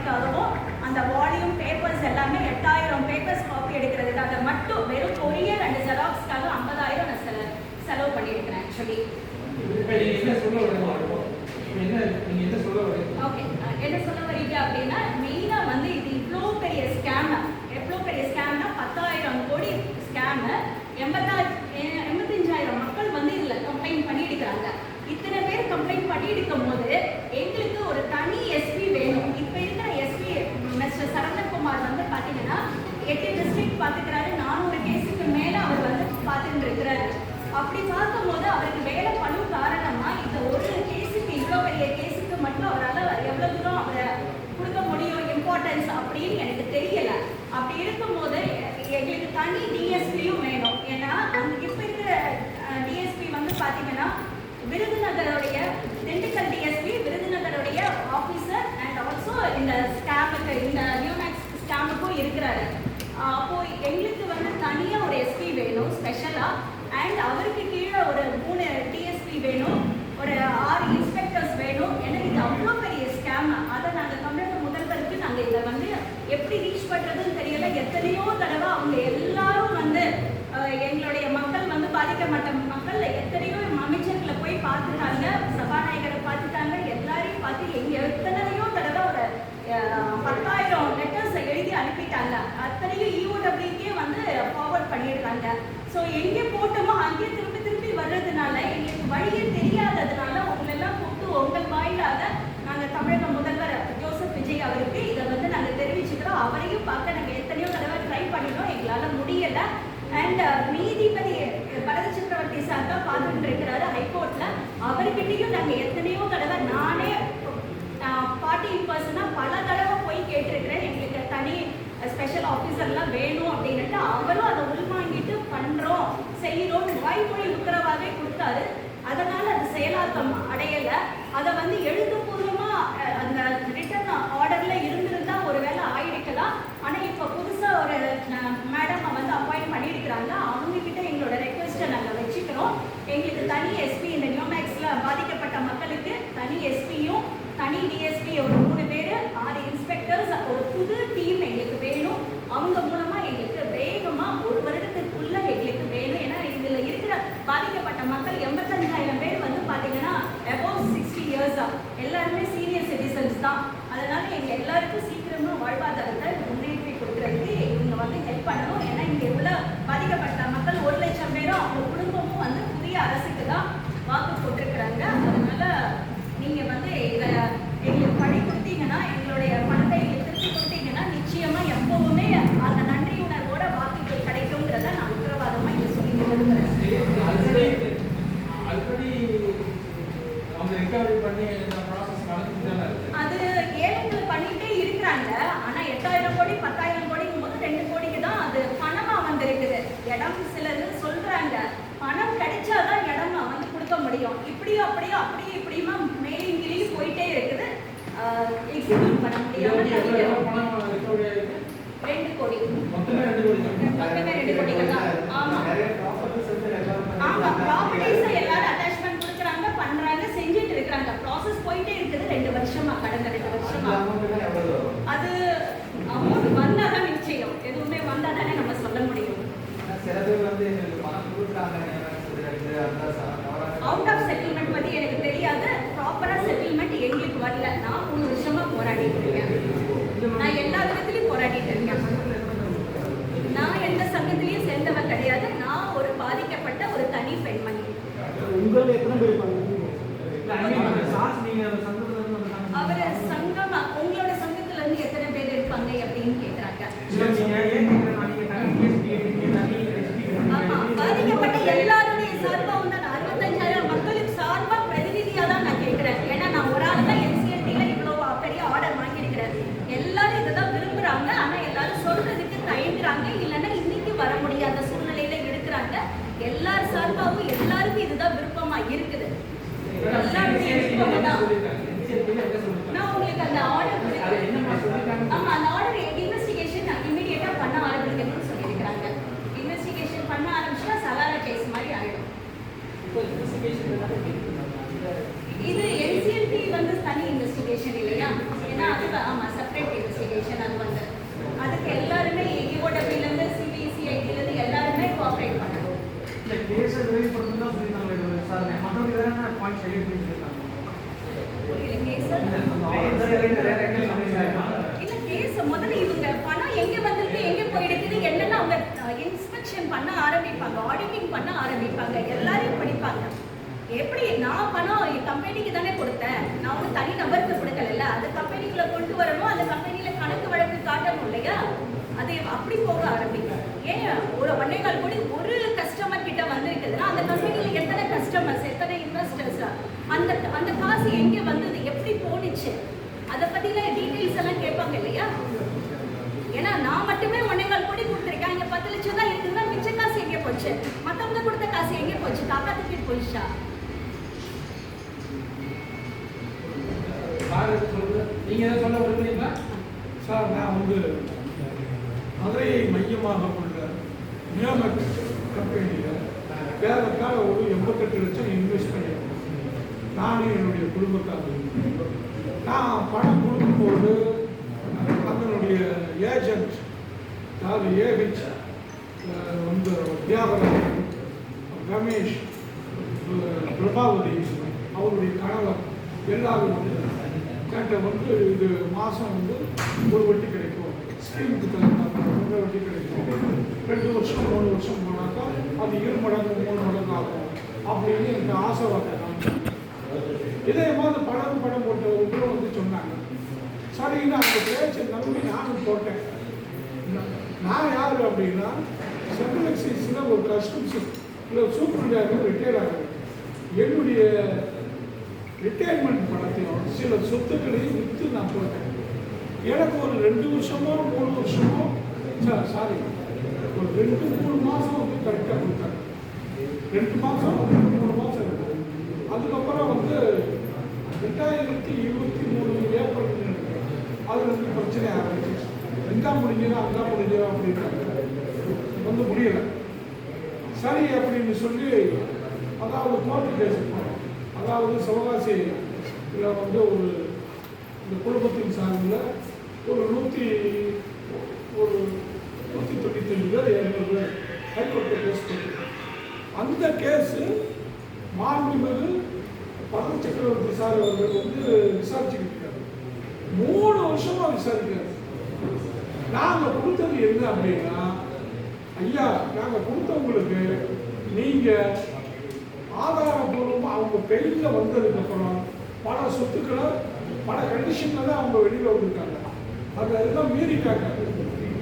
எடுக்கிறதுக்காகவும் அந்த volume papers எல்லாமே 8000 papers copy எடுக்கிறதுக்காக மட்டும் வெறும் கொரியர் அண்ட் ஜெராக்ஸ்க்காக 50,000 நான் செலவு பண்ணியிருக்கிறேன் ஆக்சுவலி. ஓகே, என்ன சொல்ல வரீங்க அப்படின்னா மெயினாக வந்து இது இவ்வளோ பெரிய ஸ்கேமு. எவ்வளோ பெரிய ஸ்கேம்னா 10,000 கோடி ஸ்கேமு. 85,000 மக்கள் வந்து இதில் கம்ப்ளைண்ட் பண்ணியிருக்கிறாங்க. இத்தனை பேர் கம்ப்ளைண்ட் பண்ணியிருக்கும் போது எங்களுக்கு ஒரு தனி எஸ்பி வேணும். இப்போ இருக்கிற எஸ்பி மிஸ்டர் சரவணகுமார் வந்து பார்த்தீங்கன்னா 8 டிஸ்ட்ரிக்ட் பார்த்துக்கிறாரு. 400 கேஸுக்கு மேலே அவர் வந்து பார்த்துட்டு இருக்கிறாரு. அப்படி பார்க்கும்போது அவருக்கு வேலை பணு காரணமா இந்த ஒரு கேஸுக்கு, இவ்வளோ பெரிய கேஸுக்கு மட்டும் அவரால் எவ்வளோ தூரம் அவரை கொடுக்க முடியும் இம்பார்ட்டன்ஸ் அப்படின்னு எனக்கு தெரியல. அப்படி இருக்கும்போது எங்களுக்கு தனி டிஎஸ்பியும் வேணும். ஏன்னா இப்போ இருக்கிற டிஎஸ்பி வந்து பார்த்தீங்கன்னா விருதுநகருடைய திண்டுக்கல் டிஎஸ்பி, விருதுநகருடைய ஆஃபீஸர் அண்ட் ஆல்சோ இந்த ஸ்கேமுக்கு, இந்த நியூமேக்ஸ் ஸ்கேமுக்கும் இருக்கிறாரு. அப்போ எங்களுக்கு வந்து தனியாக ஒரு எஸ்பி வேணும் ஸ்பெஷலாக. அண்ட் அவருக்கு கீழே ஒரு 3 டிஎஸ்பி வேணும், ஒரு 6 இன்ஸ்பெக்டர்ஸ் வேணும். ஏன்னா இது அவ்வளோ பெரிய ஸ்கேம். அதை நாங்கள் தமிழக முதல்வருக்கு நாங்கள் இதை வந்து எப்படி ரீச் பண்ணுறதுன்னு தெரியல. எத்தனையோ தடவை அவங்க எல்லாரும் வந்து எங்களுடைய மக்கள் வந்து பாதிக்கப்பட்ட மக்கள் எத்தனையோ அமைச்சர்களை போய் பார்த்துட்டாங்க, சபாநாயகரை பார்த்துட்டாங்க, எல்லாரையும் பார்த்து எத்தனையோ தடவை ஒரு 10,000 லெட்டர்ஸ் எழுதி அனுப்பிட்டாங்க. அத்தனையும் இஓடபிள்யூக்கே வந்து ஃபார்வர்ட் பண்ணியிருக்காங்க. ஸோ எங்கே போட்டோமோ அங்கேயே திருப்பி திருப்பி வர்றதுனால எங்களுக்கு வழியே தெரியாததுனால உங்களெல்லாம் கூப்பிட்டு உங்கள் வாயிலாக நாங்கள் தமிழக முதல்வர் ஜோசப் விஜய் அவருக்கு இதை வந்து நாங்கள் தெரிவிச்சுக்கிறோம். அவரையும் பார்க்க நாங்கள் எத்தனையோ தடவை ட்ரை பண்ணினோம், எங்களால் முடியலை. அண்ட் நீதிபதி பரத சக்கரவர்த்தி சார் தான் பார்த்துட்டு இருக்கிறாரு ஹைகோர்ட்டில். அவர்கிட்டையும் நாங்கள் எத்தனையோ தடவை, நானே பார்ட்டி பர்சனாக பல தடவை போய் கேட்டிருக்கிறேன். எங்களுக்கு தனி ஸ்பெஷல் ஆஃபீஸர்லாம் வேணும் அப்படின்ட்டு. அவரும் அதை உள்வாங்கிட்டு பண்ணுறோம் செய்கிறோம் வாய்மொழி உத்தரவாகவே கொடுத்தாரு. அதனால் அது செயலாக்கம் அடையலை. அதை வந்து எழுத்துப்பூர்வமாக அந்த ரிட்டர்ன் ஆர்டரில் இருந்திருந்தால் ஒரு வேளை ஆயிருக்கலாம். ஆனால் இப்போ புதுசாக ஒரு மேடம் வந்து அப்பாயிண்ட் பண்ணியிருக்கிறாங்க. அவங்கக்கிட்ட எங்களோட ரெக்வெஸ்ட்டை நாங்கள் வச்சுக்கிறோம். எங்களுக்கு தனி எஸ்பி, இந்த நியூமேக்ஸில் பாதிக்கப்பட்ட மக்களுக்கு தனி எஸ்பியும் தனி டிஎஸ்பி ஒரு 3 பேர், 6 இன்ஸ்பெக்டர்ஸ், ஒரு புது டீம் எங்களுக்கு வேணும். அவங்க மூலமாக எங்களுக்கு வேகமாக 1 வருடத்துக்குள்ளே எங்களுக்கு வேணும். ஏன்னா இதில் இருக்கிற பாதிக்கப்பட்ட மக்கள் 85,000 பேர் வந்து பார்த்தீங்கன்னா அபவ் 60 இயர்ஸாக எல்லாருமே சீனியர் சிட்டிசன்ஸ் தான். அதனால் எங்கள் எல்லாருக்கும் சீக்கிரமாக வாழ்வாதாரத்தை முன்னேற்றி கொடுக்குறதுக்கு இவங்க வந்து ஹெல்ப் பண்ணணும். ஏன்னா இங்கே எவ்வளோ பாதிக்கப்பட்ட மக்கள் 1 லட்சம் பேரும் அவங்க குடும்பமும் வந்து புதிய அரசுக்கு தான் வாக்கு போட்டிருக்கிறாங்க. அதனால் நீங்கள் வந்து இதை எங்களுக்கு பணி கொடுத்தீங்கன்னா, எங்களுடைய பணத்தை எங்களுக்கு திருப்பி கொடுத்தீங்கன்னா நிச்சயமாக எப்பவுமே அந்த நன்றி உணர்வோட வாக்குகள் கிடைக்கும்ன்றத நான் உத்தரவாதமாக இங்கே சொல்லி கொடுக்குறேன். அது ஏழைகள் பண்ணிட்டே இருக்கிறாங்க. ஆனால் 8,000 கோடி 10,000 கோடிங்கும் போது 2 கோடிக்கு தான் அது பணமாக வந்திருக்குது. இடம் சிலர் சொல்கிறாங்க பணம் கிடைச்சாதான் இடம் வந்து கொடுக்க முடியும். இப்படியும் அப்படியும் அப்படியும் இப்படியுமா மேலிங்கிலையும் போயிட்டே இருக்குது. எக்ஸிக்யூட் பண்ண முடியாமல் 2 கோடி மொத்தமே 2 கோடிக்கு தான். ஆமாம் ஆமாம், ப்ராப்பர்ட்டிஸை எல்லாரும் அட்டாச்மெண்ட் கொடுக்குறாங்க, பண்ணுறாங்க, செஞ்சுட்டு இருக்கிறாங்க. ப்ராசஸ் போயிட்டே இருக்குது 2 வருஷமாக, கடந்த 2 வருஷமாக. அது அமௌண்ட் வந்தால் தான் நிச்சயம், எதுவுமே வந்தால் தானே நம்ம சொல்ல முடியும். அவுட் ஆஃப் செட்டில்மெண்ட் பற்றி எனக்கு தெரியாது. ப்ராப்பராக செட்டில்மெண்ட் எங்களுக்கு வரல. நான் 3 வருஷமாக போராடிட்டு இருக்கேன். நான் எல்லா விதத்துலையும் போராடிட்டு இருக்கேன். நான் எந்த சங்கத்திலையும் சேர்ந்தவன் கிடையாது. நான் ஒரு பாதிக்கப்பட்ட ஒரு தனி பெண்மணி. Separate investigation. அது வந்து அதுக்கு எல்லாருமே EOWலேருந்து CBCID எல்லாருமே கோஆப்ரேட் பண்ணணும். இந்த கேஸை விரைவுபடுத்தணும் தான் சொல்லியிருந்தாங்க சார். மற்றவங்க எதனா பாயிண்ட் சொல்லி கேஸ் முதல்ல இவங்க பணம் எங்க வந்திருக்கு எங்க போயிடுக்குது என்னன்னு அவங்க இன்ஸ்பெக்ஷன் பண்ண ஆரம்பிப்பாங்க, ஆடிட்டிங் பண்ண ஆரம்பிப்பாங்க, எல்லாரையும் படிப்பாங்க. எப்படி நான் பணம் என் கம்பெனிக்கு தானே கொடுத்தேன், நான் வந்து தனி நபருக்கு கொடுக்கல, அது கம்பெனிக்குள்ள கொண்டு வரணும், அந்த கம்பெனியில கணக்கு வழக்கு காட்டணும் இல்லையா? அது அப்படி போக ஆரம்பிக்கும். ஏன் ஒரு 1.25 கோடி ஒரு கஸ்டமர் கிட்ட வந்திருக்குதுன்னா அந்த கம்பெனியில எத்தனை கஸ்டமர்ஸ், எத்தனை இன்வெஸ்டர்ஸ், அந்த அந்த காசு எங்க வந்தது, எப்படி போனிச்சு, அதை பத்தின டீடைல்ஸ் எல்லாம் கேட்பாங்க இல்லையா? ஏன்னா நான் மட்டுமே 1.25 கோடி கொடுத்துருக்கேன், இங்க 10 லட்சம் தான் இருக்குன்னா மிச்ச காசு எங்கே போச்சு, மத்தவங்க கொடுத்த காசு எங்கே போச்சு, தாத்தா தூக்கிட்டு போயிடுச்சா? நீங்க எதாவது சொல்ல விரும்புறீங்களா? சார், நான் வந்து மதுரையை மையமாக கொண்ட நியாமக் கம்பெனியில் வேலைக்காக ஒரு 88 லட்சம் இன்வெஸ்ட் பண்ணியிருக்கேன். நானும் என்னுடைய குடும்பத்தார்கள். நான் பணம் கொடுக்கும்போது அதனுடைய ஏஜென்ட், அதாவது ஏஹெச் வந்து தியாகராஜன், ரமேஷ், பிரபாவதி, அவருடைய கணவர் எல்லாரும் வந்து கேட்ட வந்து இது மாதம் வந்து ஒரு வட்டி கிடைக்கும், ஸ்கீமுக்கு தகுந்த வட்டி கிடைக்கும், 2 வருஷம் 3 வருஷம் போனாக்கா அது 2 மடங்கு 3 மடங்கு ஆகும் அப்படின்னு எனக்கு ஆசை வாங்க. இதே மாதிரி படம் போட்டவங்களும் வந்து சொன்னாங்க. சரின்னு அந்த பேச்சை நம்பி நானும் போட்டேன். நான் யார் அப்படின்னா சென்ட்ரல் எக்ஸைஸில் ஒரு கஸ்டம்ஸ் இல்லை சூப்பரிண்டாக ரிட்டையர் ஆகுது. என்னுடைய ரிட்டையர்மெண்ட் பணத்தையும் சில சொத்துக்களையும் விற்று நான் போட்டேன். எனக்கு ஒரு 2 வருஷமோ 3 வருஷமோ சாரி ஒரு 2-3 மாதம் வந்து கரெக்டாக கொடுத்தாங்க. 2 மாதம் 3 மாதம் இருக்கும். அதுக்கப்புறம் வந்து 2023 ஏப்ரல் அதில் வந்து பிரச்சனை ஆரம்பிச்சு. எங்கே முடிஞ்சதோ அங்கே முடிஞ்சதோ அப்படின்றாங்க, வந்து முடியலை. சரி அப்படின்னு சொல்லி அதாவது கோர்ட்டு கேஸ் போனோம். அதாவது சிவகாசி இதில் வந்து ஒரு இந்த குடும்பத்தின் சார்பில் ஒரு 195 பேர் 200 பேர் ஹைகோர்ட்டில் கேஸ் போட்டிருக்கோம். அந்த கேஸு மாண்புமிகு பரம சக்கரவர்த்தி சார் அவர்கள் வந்து விசாரிச்சுக்கிட்டு இருக்காரு. 3 வருஷமாக விசாரிக்கிறார். நாங்கள் கொடுத்தது என்ன அப்படின்னா, ஐயா நாங்கள் கொடுத்தவங்களுக்கு நீங்கள் ஆதாரபூர்வமாக அவங்க பெயிலில் வந்ததுக்கப்புறம் பல சொத்துக்களை பல கண்டிஷனில் தான் அவங்க வெளியில் வந்திருக்காங்க. அதெல்லாம் மீறிட்டாங்க,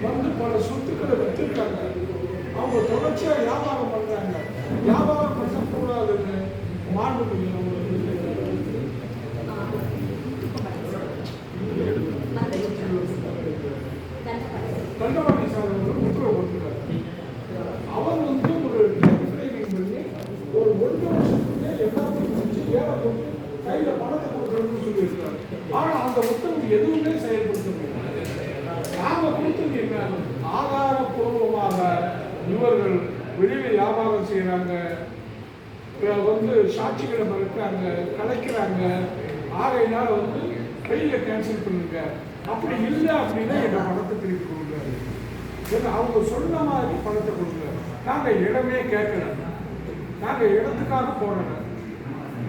வந்து பல சொத்துக்களை விற்றுருக்காங்க. அவங்க தொடர்ச்சியாக வியாபாரம் பண்ணுறாங்க. வியாபாரம் பண்ணக்கூடாதுன்னு மாண்புமிகு தண்டவாணி சார் வந்து உத்தரவு கொடுத்துருக்காரு. அவர் வந்து ஒரு ட்ரைனிங் பண்ணி ஒரு 1 வருஷத்துக்குள்ளே எல்லாத்தையும் முடிச்சு ஏழை கொண்டு கையில் பணத்தை கொடுக்குறதுன்னு சொல்லியிருக்காரு. ஆனால் அந்த உத்தரவு எதுவுமே செயல்படுத்த முடியாது. நாங்கள் கொடுத்தது என்ன, ஆதாரபூர்வமாக இவர்கள் வெளியில் வியாபாரம் செய்கிறாங்க, வந்து சாட்சிகளை மறுக்கிறாங்க, கலைக்கிறாங்க, ஆகையினால வந்து கையில் கேன்சல் பண்ணுங்க, அப்படி இல்லை அப்படின்னா எங்கள் பணத்தை திருப்பி கொடுக்குறாரு. அவங்க சொன்ன மாதிரி பணத்தை கொடுக்குறாரு. நாங்கள் இடமே கேட்கல, நாங்கள் இடத்துக்காக போடலை.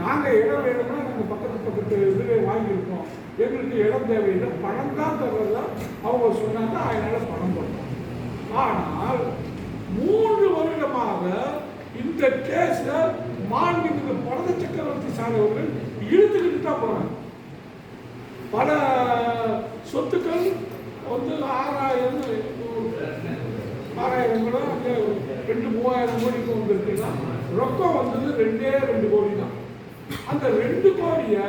நாங்கள் இடம் வேணும்னா நாங்கள் பக்கத்து இதுவே வாங்கியிருக்கோம், எங்களுக்கு இடம் தேவையில்லை, பணம் தான் தர்றதா அவங்க சொன்னாங்க. அதனால் பணம் போட்டோம். ஆனால் 3 வருடமாக இந்த கேஸில் மாண்புமிகு பரத சக்கரவர்த்தி சார் அவர்கள் இழுத்துக்கிட்டு தான் போகிறாங்க. பல சொத்துக்கள் வந்து 6,000 கூட அங்கே 2-3,000 கோடிக்கு வந்துருக்குன்னா ரொக்கம் வந்தது 2 கோடி தான். அந்த 2 கோடியை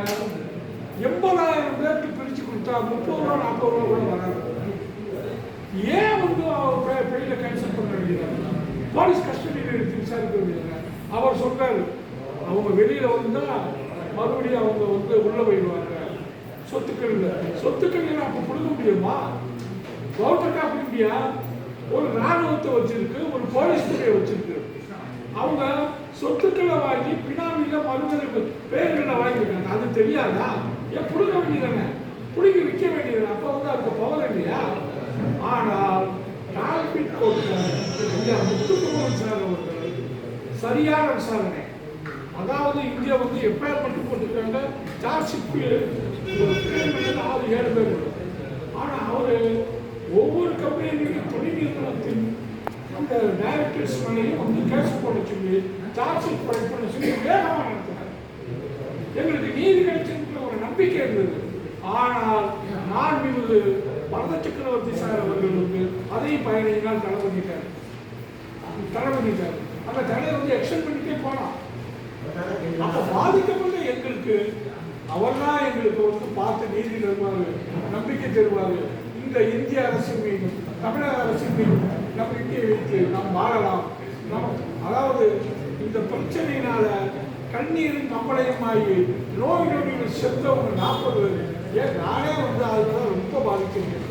80,000 பேருக்கு பிரித்து கொடுத்தா 30 ரூபா 40 ரூபா கூட வராது. ஏன் வந்து பெயில கேன்சல் பண்ண வேண்டியது, போலீஸ் கஸ்டடியில் எடுத்து விசாரிக்க வேண்டியது. அவர் சொல்றாரு, அவங்க வெளியில் வந்தால் மறுபடியும் அவங்க வந்து உள்ள போயிடுவாங்க. சொத்துக்கள் அப்போ கொடுக்க முடியுமா? கவர்மெண்ட் ஆஃப் இந்தியா ஒரு ராணுவத்தை வச்சிருக்கு, ஒரு போலீஸ் துறையை வச்சிருக்கு. அவங்க சொத்துக்களை வாங்கி பினாமியில் மறுமதிப்பு பேர்களை வாங்கியிருக்காங்க. அது தெரியாதா? ஏன் கொடுக்க வேண்டியதானே? பிடிங்கி விற்க வேண்டியது. அப்போ வந்து அதுக்கு பவர் இல்லையா? ஆனால் டால்பிட் கோர்ட்டில் ஐயா முத்துக்குமரன் சார் அவர்கள் சரியான விசாரணை. அதாவது இந்தியா வந்து எஃப்ஐஆர் மட்டும் போட்டுருக்காங்க, சார்ஜ் ஷீட் 6-7 பேர். ஆனால் அவர் ஒவ்வொரு கம்பெனியும் தொழில் நிறுவனத்தின் அந்த டைரக்டர்ஸ் மேலேயும் வந்து கேஸ் போட சொல்லி சார்ஜ் ஷீட் ஃபைல் பண்ண சொல்லி வேகமாக நடத்தினார். எங்களுக்கு நீதி கிடைச்சிருக்கிற ஒரு நம்பிக்கை இருந்தது. ஆனால் நான் மீது பரத சக்கரவர்த்தி சார் அவர்கள் வந்து அதையும் 15 நாள் தடை பண்ணிட்டார். அந்த தடையை வந்து எக்ஸ்டெண்ட் பண்ணிட்டே போனான். அப்போ பாதிக்கப்பட்ட எங்களுக்கு அவர்தான் எங்களுக்கு வந்து பார்த்து நீதி தருவாரு, நம்பிக்கை தருவாரு. இந்த இந்திய அரசின் மீதும் தமிழக அரசின் மீதும் நம்பிக்கை வைத்து நாம் வாழலாம். அதாவது இந்த பிரச்சனையினால கண்ணீரும் கம்பளையுமாகி நோய் நொடியில் செத்தவங்க 40 பேர். ஏன் நானே வந்து அதுதான் ரொம்ப பாதிச்சிருக்கேன்.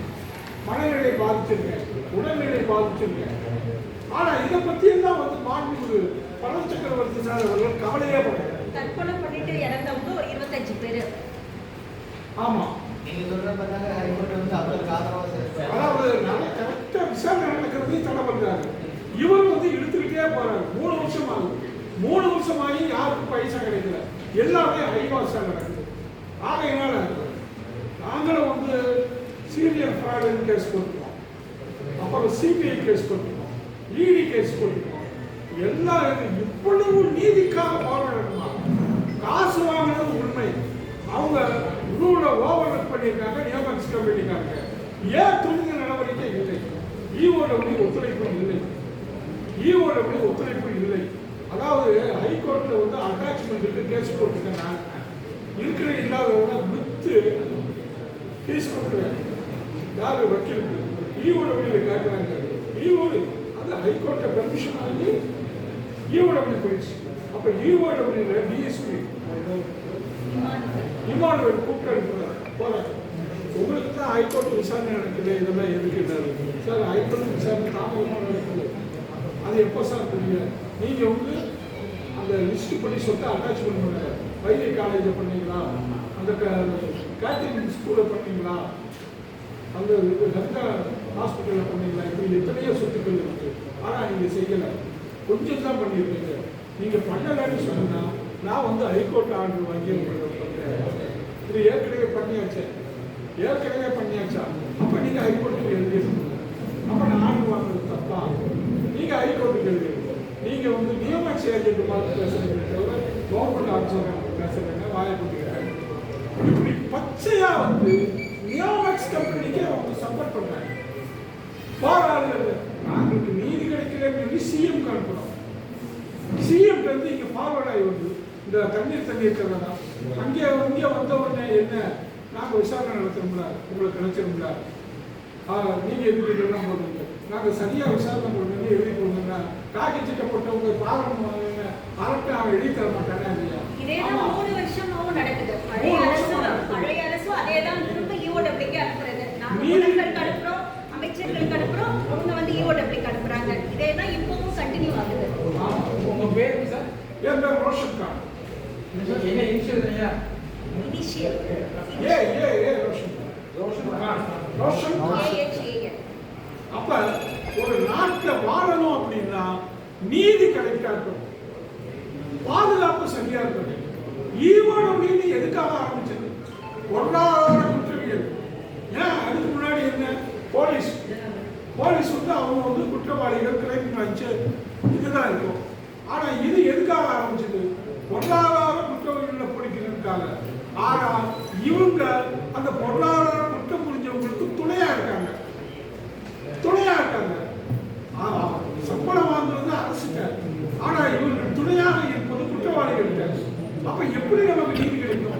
மனநிலை பாதிச்சிருக்கேன், உடல்நிலை பாதிச்சிருக்கேன். ஆனால் இதை பற்றியும் தான் வந்து மாண்புமிகு பரத சக்கரவர்த்தி சார் அவர்கள் கவலையே படுறாங்க. தற்கொலை பண்ணிட்டு இறந்தவங்க ஒரு 25 பேர். ஆமா, நீங்க சொல்ற பார்த்தாங்க ஹைகோர்ட் வந்து அவங்களுக்கு ஆதரவா அதாவது கரெக்டா விசாரணை நடக்கிறதையும் தடை பண்றாங்க. இவர் வந்து இழுத்துக்கிட்டே போறாரு. 3 வருஷம் ஆகுது. 3 வருஷமாகி யாருக்கும் பைசா கிடைக்கல. எல்லாமே ஹைவாசா நடக்குது. ஆகையினால நாங்களும் வந்து சீனியர் ஃப்ராட் கேஸ் கொடுத்தோம், அப்புறம் சிபிஐ கேஸ் கொடுத்தோம், இடி கேஸ் கொடுத்தோம். எல்லாம் இவ்வளவு நீதிக்காக போராடணுமா? காசு வாங்கினது உண்மை. அவங்க ரூலை ஓவர் பண்ணியிருக்காங்க. நியமன்ஸ் கம்பெனிக்காங்க ஏன் துணிந்த நடவடிக்கை இல்லை? ஈஓடபிள்யூ ஒத்துழைப்பு இல்லை. ஈஓடபிள்யூ ஒத்துழைப்பு இல்லை. அதாவது ஹைகோர்ட்டில் வந்து அட்டாச்மெண்ட்டுக்கு கேஸ் போட்டுருக்கேன். இருக்கிற இல்லாதவங்க வித்து கேஸ் கொடுக்குறேன். யாரு வக்கீலுக்கு ஈஓடபிள்யூ கேட்குறாங்க. ஈஓடு அது ஹைகோர்ட்டை பெர்மிஷன் ஆகி ஈஓடபிள்யூ போயிடுச்சு. அப்போ ஈஓடபிள்யூ டிஎஸ்பி இமானுவேல் கூப்பிட்டு அனுப்புறாரு. போறாரு. உங்களுக்கு தான் ஹைகோர்ட் விசாரணை நடக்குது, இதெல்லாம் எதுக்குறாரு சார்? ஹைகோர்ட் விசாரணை தாமதமாக நடக்குது. அது எப்போ சார் புரியல? நீங்கள் வந்து அந்த லிஸ்ட் பண்ணி சொல்லிட்டு அட்டாச்மெண்ட் பண்ணுங்க. வைத்திய காலேஜில் பண்ணீங்களா? அந்த கேட்டரிங் ஸ்கூலில் பண்ணீங்களா? அந்த கங்கா ஹாஸ்பிட்டலில் பண்ணீங்களா? இப்படி எத்தனையோ சொத்துக்கள் இருக்கு. ஆனால் நீங்கள் செய்யலை. கொஞ்சம் தான் பண்ணியிருக்கீங்க. நீங்கள் பண்ணலைன்னு சொன்னால் நான் வந்து ஹைகோர்ட் ஆர்டர் வாங்கி உங்களுக்கு பண்ணுறேன். இது ஏற்கனவே பண்ணியாச்சா? அப்போ நீங்கள் ஹைகோர்ட்டுக்கு எழுதிருக்கீங்க. அப்போ நான் ஆர்டர் வாங்குறது தப்பா? நீங்கள் ஹைகோர்ட்டுக்கு எழுதிருக்கீங்க. நீங்கள் வந்து நியமக்ஸ் ஏஜென்ட் பார்த்து பேசுறீங்க தவிர கவர்மெண்ட் ஆஃபீஸர் பேசுறீங்க, வாயை கொடுத்துக்கிறேன். இப்படி பச்சையாக வந்து நியமக்ஸ் கம்பெனிக்கே அவங்க சப்போர்ட் பண்ணுறாங்க. போராடுறது நாங்களுக்கு நீதி கிடைக்கலன்னு சொல்லி சிஎம் அனுப்புகிறோம். சிஎம் வந்து இங்கே ஃபார்வர்ட் ஆகி வந்து இந்த தண்ணீர் கதை அங்கே வந்த உடனே என்ன நாங்கள் விசாரணை நடத்தணும்ல, உங்களுக்கு கிடைச்சிரும்ல, நீங்கள் எதுக்கு இதெல்லாம் போடுறீங்க? நாங்கள் சரியாக விசாரணை பண்ணுறது எழுதி கொடுங்க. காக்கி சட்டை போட்டவங்க பாரம் அரட்டை அவன் எழுதி தர மாட்டானே இல்லையா? இதேதான் 3 வருஷமாவும் நடக்குது. பழைய அரசும் அதே தான் திரும்ப ஈஓடபிள்யூக்கு அனுப்புறது. நாங்கள் முதல்வருக்கு அனுப்புறோம், அமைச்சர்களுக்கு அனுப்புறோம், அவங்க வந்து ஈஓடபிள்யூக்கு அனுப்புறாங்க. இதே தான் இப்பவும் கண்டினியூ ஆகுது. உங்க பேர் சார்? என் பேர் ரோஷன் கான். என்ன இனிஷியல் ஐயா? இனிஷியல் ரோஷன் கான். AHAN. அப்ப ஒரு நாட்டில் வாழணும் அப்படின்னா நீதி கரெக்டா இருக்கணும், பாதுகாப்பு சரியா இருக்கணும். ஈவோடபிள்யூ எதுக்காக ஆரம்பிச்சது? பொருளாதார குற்றவியல். ஏன் அதுக்கு முன்னாடி என்ன? போலீஸ் வந்து அவங்க வந்து குற்றவாளிகள் கிரைம் வச்சு இதுதான் இருக்கும். ஆனா இது எதுக்காக ஆரம்பிச்சது? பொருளாதார குற்றவியல்ல பிடிக்கிறதுக்காக. ஆனா இவங்க அந்த பொருளாதார குற்றம் புரிஞ்சவங்களுக்கு துணையா இருக்காங்க. சம்பளம் வாங்குறது அரசுங்க. ஆனா இவங்க துணையாக இருப்பது குற்றவாளிகள். அப்ப எப்படி நமக்கு நீதி கிடைக்கும்?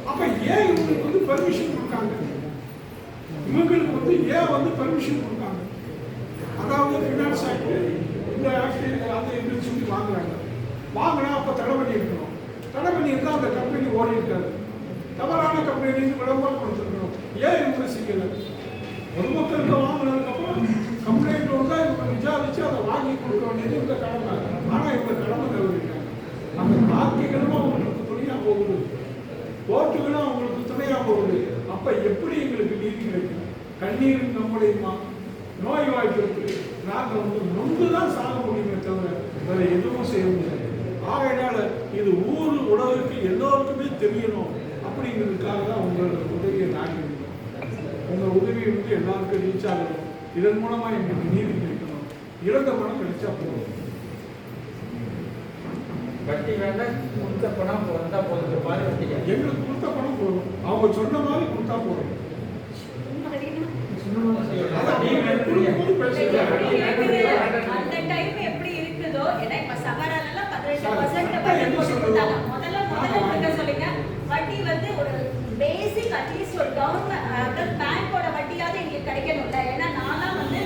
அப்ப ஏன் இவங்களுக்கு வந்து பெர்மிஷன் கொடுக்காங்க? இவங்களுக்கு வந்து ஏன் வந்து பெர்மிஷன் கொடுக்காங்க? அதாவது ஃபினான்ஸ் ஆக்ட், இந்த ஆக்ட், அது என்று சொல்லி வாங்குறாங்க. வாங்கினா அப்ப தடை பண்ணி இருக்கணும். தடை பண்ணி இருந்தா அந்த கம்பெனி ஓடி இருக்காது. தவறான கம்பெனிக்கு விளம்பரம் கொடுத்துருக்கணும். ஏன் இவங்க செய்யலை? பொதுமக்களுக்கு வாங்கினதுக்கு அப்புறம் கம்ப்ளைண்ட் வந்தால் இவங்க விசாரிச்சு அதை வாங்கி கொடுக்க வேண்டியது இவங்க கடமை. ஆனால் இவங்க கடமை தவறிட்டாங்க. அந்த கார்த்திகளும் அவங்களுக்கு துணையாக போகுது, கோர்ட்டுகளும் அவங்களுக்கு துணையாக போகுது. அப்ப அப்ப எப்படி எங்களுக்கு நீதி கிடைக்கும்? கண்ணீர் நம்முடையமா நோய் வாய்ப்பிற்கு நாங்கள் வந்து நொந்துதான் சாக முடியுமே தவிர வேற எதுவும் செய்ய முடியாது. ஆகையினால இது ஊர் உலகுக்கு எல்லோருக்குமே தெரியணும் அப்படிங்கிறதுக்காக தான் உங்களோட உதவியை நாடி உங்கள் உதவி வந்து எல்லாருக்கும் ரீச் ஆகணும். இதன் மூலமா எங்களுக்கு நீதி கிடைக்கணும். இறந்த பணம் கிடைச்சா போதும். வட்டி வேண்டாம், கொடுத்த பணம் வந்தா போதும் மாதிரி வட்டிங்க. எங்களுக்கு கொடுத்த பணம் போதும். அவங்க சொன்ன மாதிரி கொடுத்தா போதும். அந்த டைம் எப்படி இருக்குதோ, ஏன்னா இப்ப சவராலெல்லாம் 18% வட்டி கொடுத்தாங்க. முதல்ல கொடுக்க சொல்லுங்க. வட்டி வந்து ஒரு பேசிக் அட்லீஸ்ட் ஒரு கவர்மெண்ட் பேங்கோட வட்டியாவது எங்களுக்கு கிடைக்கணும்ல. ஏன்னா நான்லாம் வந்து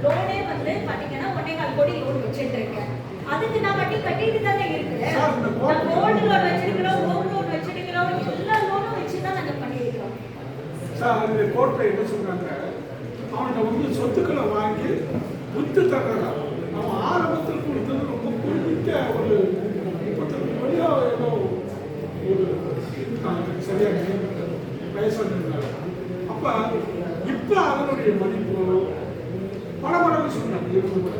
லோனே வந்து பாத்தீங்கன்னா 1.25 கோடி லோன் வச்சுட்டு இருக்கேன். அதுக்கு நான் வட்டி கட்டிட்டு தானே இருக்குது. நான் கோல்டு லோன் வச்சிருக்கிறோம், ஹோம் லோன் வச்சிருக்கிறோம், எல்லா லோனும் வச்சுதான் நாங்க பண்ணிருக்கிறோம். சார் அந்த கோர்ட்ல என்ன சொல்றாங்க, அவன்கிட்ட வந்து சொத்துக்களை வாங்கி வித்து தர்றதா. அவன் ஆரம்பத்தில் கொடுத்தது ரொம்ப குறிப்பிட்ட ஒரு 32 கோடியோ ஏதோ ஒரு சரியா பேசுறாங்க. அப்ப இப்ப அதனுடைய மதிப்பு பல மடங்கு சொன்னாங்க.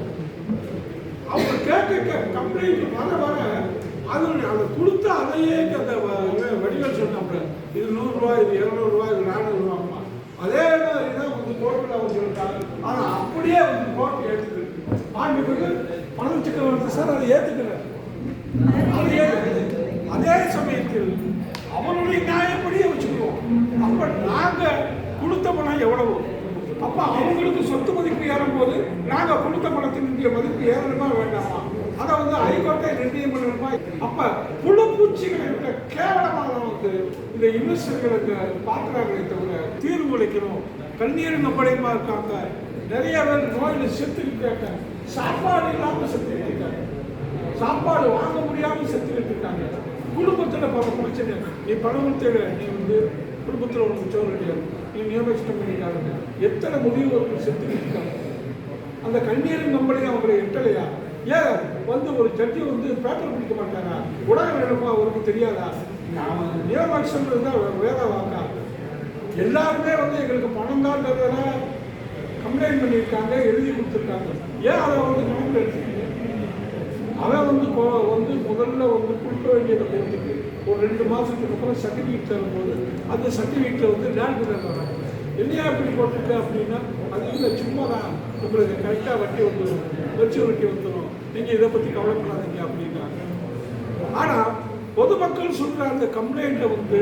அவங்க கேட்க கம்ப்ளைண்ட் வர வர அதனுடைய அதை கொடுத்த அதையே அந்த வடிகள் சொன்னாங்க. இது 100 ரூபாய், இது 200 ரூபாய், இது 400 ரூபாய்மா. அதே மாதிரி தான் வந்து கோர்ட்டில் அவங்க சொல்லிட்டாங்க. ஆனால் அப்படியே வந்து கோர்ட் ஏற்றுக்கு ஆண்டுக்கு பணம் சிக்கல் வந்து சார் அதை ஏற்றுக்கிறார். அதே சமயத்தில் அவனுடைய நியாயப்படியே வச்சுக்குவோம். அப்ப நாங்க கொடுத்த பணம் எவ்வளவு, அப்ப அவங்களுக்கு சொத்து மதிப்பு ஏறும்போது நாங்க கொடுத்த பணத்தினுடைய மதிப்பு ஏறணுமா வேண்டாமா, அதை வந்து ஹைகோர்ட்டை நிர்ணயம் பண்ணணுமா? அப்ப புழு பூச்சிகளை விட கேவலமாக வந்து இந்த இன்வெஸ்டர்களுக்கு பார்க்கிறாங்களே தவிர தீர்வு அளிக்கணும். கண்ணீர் நம்படையமா இருக்காங்க. நிறைய பேர் நோயில் செத்துக்கிட்டு இருக்காங்க. சாப்பாடு இல்லாமல் செத்துக்கிட்டு இருக்காங்க. சாப்பாடு வாங்க முடியாமல் செத்துக்கிட்டு இருக்காங்க. குடும்பத்தில் பல பிரச்சனை. நீ பணம் தேட, நீ வந்து குடும்பத்தில் உனக்கு சோறு கிடையாது, நீ நியமிச்சிட்டம் பண்ணிக்காங்க. எத்தனை முடிவுகள் செத்துக்கிட்டு இருக்காங்க. அந்த கண்ணீரின் நம்பளையும் அவங்களை எட்டலையா? ஏன் வந்து ஒரு ஜட்ஜி வந்து பேப்பர் பிடிக்க மாட்டாரா? உலக வேணுமா அவருக்கு தெரியாதா? நியமனம் தான் வேத வாக்கா? எல்லாருமே வந்து எங்களுக்கு பணம் தான் கம்ப்ளைண்ட் பண்ணியிருக்காங்க, எழுதி கொடுத்துருக்காங்க. ஏன் அதை வந்து கணக்கில் எடுத்துக்கீங்க? அவன் வந்து முதல்ல வந்து கொடுக்க வேண்டியதை கொடுத்துட்டு ஒரு 2 மாதத்துக்கு அப்புறம் சர்டிஃபிகேட் தரும்போது அந்த சர்டிஃபிகேட்டில் வந்து லேண்ட் வராங்க. என்னையா இப்படி போட்டிருக்க அப்படின்னா, அது இல்லை சும்மா தான், உங்களுக்கு கரெக்டாக வட்டி வந்துடும், வட்டி வந்துடும், நீங்கள் இதை பற்றி கவலைப்படாதீங்க அப்படின்னாங்க. ஆனால் பொதுமக்கள் சொல்கிற அந்த கம்ப்ளைண்ட்டை வந்து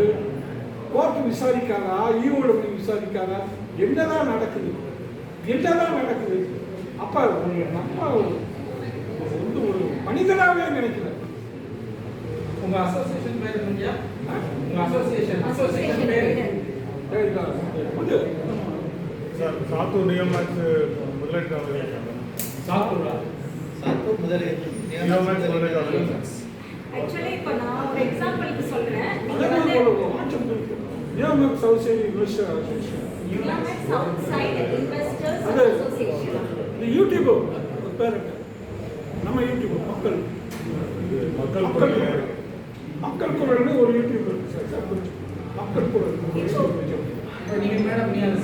கோர்ட் விசாரிக்காதா, ஈவோட விசாரிக்காதா? என்னதான் நடக்குது? அப்போ நம்ம வந்து ஒரு மனிதனாகவே நினைக்கிறேன். உங்க அசோசியேஷன் பேர் என்னங்க? உங்க அசோசியேஷன் பேர் சார் சாத்தூர் நியோமேக்ஸ் முதலீட்டாளர். சாத்தூரா? சாத்தூர் முதலீட்டு நியோமேக்ஸ் முதலீட்டாளர். ஆக்சுவலி இப்போ நான் ஒரு எக்ஸாம்பிளுக்கு சொல்றேன். நீங்க அதே வந்து ஒரு மாற்றம் இருக்கு. Neomax south side investor association, Neomax south side investors அது அசோசியேஷன். இந்த யூடியூப் பேர் நம்ம யூடியூப் மக்கள் மக்கள் குரல்னு ஒரு யூடியூப் இருக்கு சார். மக்கள் குரல். நீங்க மேடம், நீ அந்த